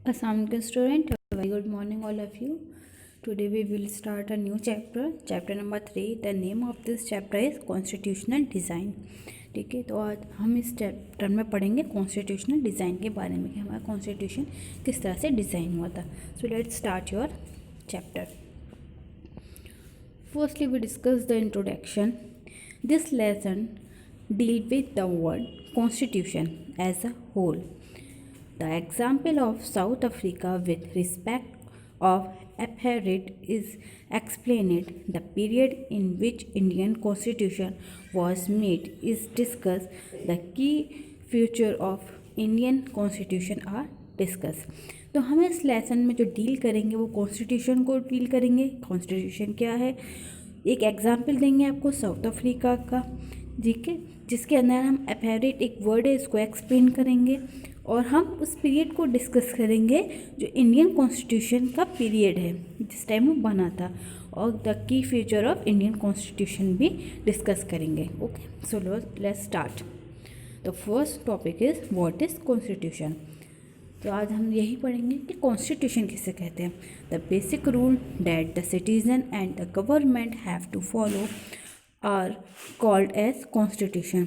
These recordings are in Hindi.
Assalamualaikum student, a very good morning all of you. Today we will start a new chapter number 3. The name of this chapter is Constitutional Design. ठीक है, तो आज हम इस चैप्टर में पढ़ेंगे कॉन्स्टिट्यूशनल डिज़ाइन के बारे में कि हमारा कॉन्स्टिट्यूशन किस तरह से डिज़ाइन हुआ था. So let's start your chapter. Firstly, we discuss the introduction. This lesson deals with the word constitution as a whole. The example of South Africa with respect of apartheid is explained. The period in which Indian constitution was made is discussed. The key feature of Indian constitution are discussed. तो हम इस लेसन में जो डील करेंगे वो कॉन्स्टिट्यूशन को डील करेंगे. कॉन्स्टिट्यूशन क्या है, एक एग्जाम्पल देंगे आपको साउथ अफ्रीका का, ठीक है, जिसके अंदर हम apartheid एक वर्ड है इसको एक्सप्लेन करेंगे और हम उस पीरियड को डिस्कस करेंगे जो इंडियन कॉन्स्टिट्यूशन का पीरियड है जिस टाइम वो बना था, और the key feature of Indian constitution भी डिस्कस करेंगे. Okay, so let's start. The first topic is what is constitution. तो आज हम यही पढ़ेंगे कि कॉन्स्टिट्यूशन किसे कहते हैं. The basic rule that the citizen and the government have to follow are called as constitution.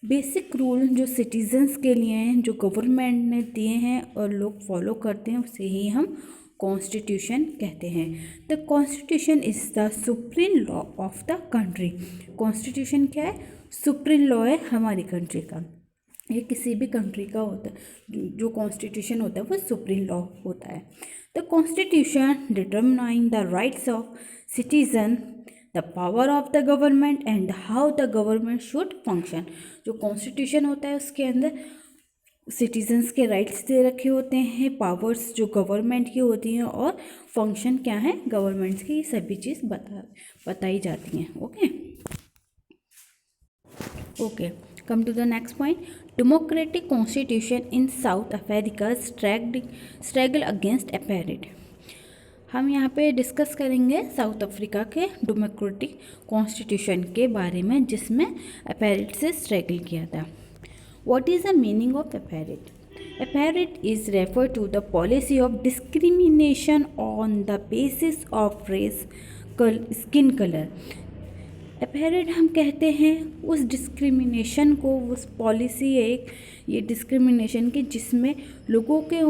Basic rule जो सिटीजन्स के लिए हैं, जो गवर्नमेंट ने दिए हैं और लोग फॉलो करते हैं, उसे ही हम कॉन्स्टिट्यूशन कहते हैं. The constitution is the supreme law of the country. Constitution क्या है, सुप्रीम लॉ है हमारी कंट्री का. ये किसी भी कंट्री का होता है, जो कॉन्स्टिट्यूशन होता है वो सुप्रीम लॉ होता है. The constitution determine the rights of citizen, the power of the government and how the government should function. जो कॉन्स्टिट्यूशन होता है उसके अंदर सिटीजन्स के राइट्स दे रखे होते हैं, पावर्स जो गवर्नमेंट की होती हैं और फंक्शन क्या है गवर्नमेंट्स की, ये सभी चीज़ बताई जाती हैं. Okay, come to the next point. Democratic constitution in South Africa struggle against apartheid. हम यहाँ पे डिस्कस करेंगे साउथ अफ्रीका के डेमोक्रेटिक कॉन्स्टिट्यूशन के बारे में जिसमें apartheid से स्ट्रगल किया था. What is the meaning of apartheid? Apartheid is referred to the policy of discrimination on the basis of race, skin color. apartheid हम कहते हैं उस डिस्क्रिमिनेशन को, उस पॉलिसी है एक ये डिस्क्रिमिनेशन की जिसमें लोगों के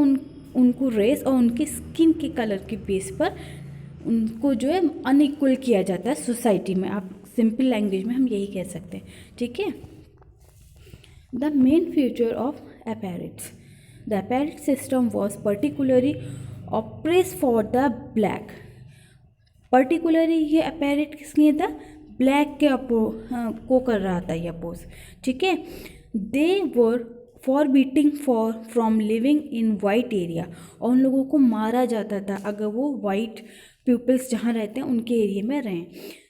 उनको रेस और उनकी स्किन के कलर के बेस पर उनको जो है अनइक्वल किया जाता है सोसाइटी में. आप सिंपल लैंग्वेज में हम यही कह सकते हैं, ठीक है. The main feature of apartheid. The apartheid system was particularly oppress for the black. Particularly ये apartheid किस लिए था, ब्लैक के को कर रहा था ये अपोज, ठीक है. They were forbidding from living in white area, और उन लोगों को मारा जाता था अगर वो वाइट पीपल्स जहाँ रहते हैं उनके एरिया में रहें.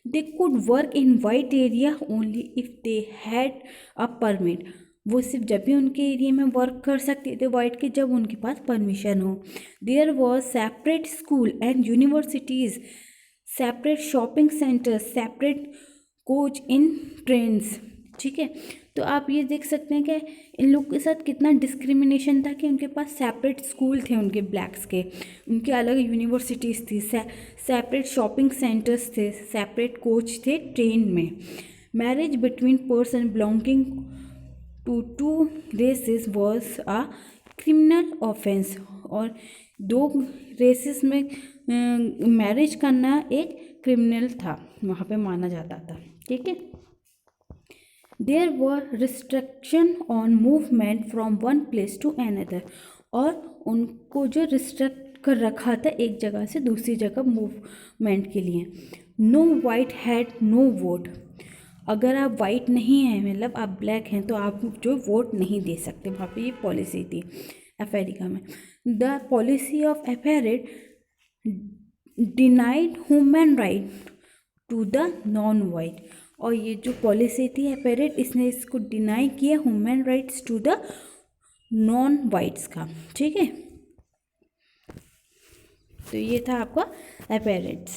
They could work in white area only if they had a permit. वो सिर्फ जब भी उनके एरिया में वर्क कर सकते थे वाइट के जब उनके पास परमिशन हो. There was separate school and universities, separate shopping centre, separate coach in trains, ठीक है. तो आप ये देख सकते हैं कि इन लोग के साथ कितना डिस्क्रिमिनेशन था कि उनके पास सेपरेट स्कूल थे उनके ब्लैक्स के, उनके अलग यूनिवर्सिटीज़ थी, सेपरेट शॉपिंग सेंटर्स थे, सेपरेट कोच थे ट्रेन में. Marriage between person belonging to races was a criminal offence, और दो रेसेस में मैरिज करना एक क्रिमिनल था, वहाँ पे माना जाता था, ठीक है. There were restriction on movement from one place to another, और उनको जो रिस्ट्रिक्ट कर रखा था एक जगह से दूसरी जगह मूवमेंट के लिए. No white had no vote. अगर आप वाइट नहीं हैं, मतलब आप ब्लैक हैं, तो आप जो वोट नहीं दे सकते. वहाँ पे ये पॉलिसी थी अफ्रीका में. The policy of apartheid denied human right to the non white, और ये जो पॉलिसी थी apartheid इसने इसको डिनाई किया human rights to the non whites का, ठीक है. तो ये था आपका apartheid.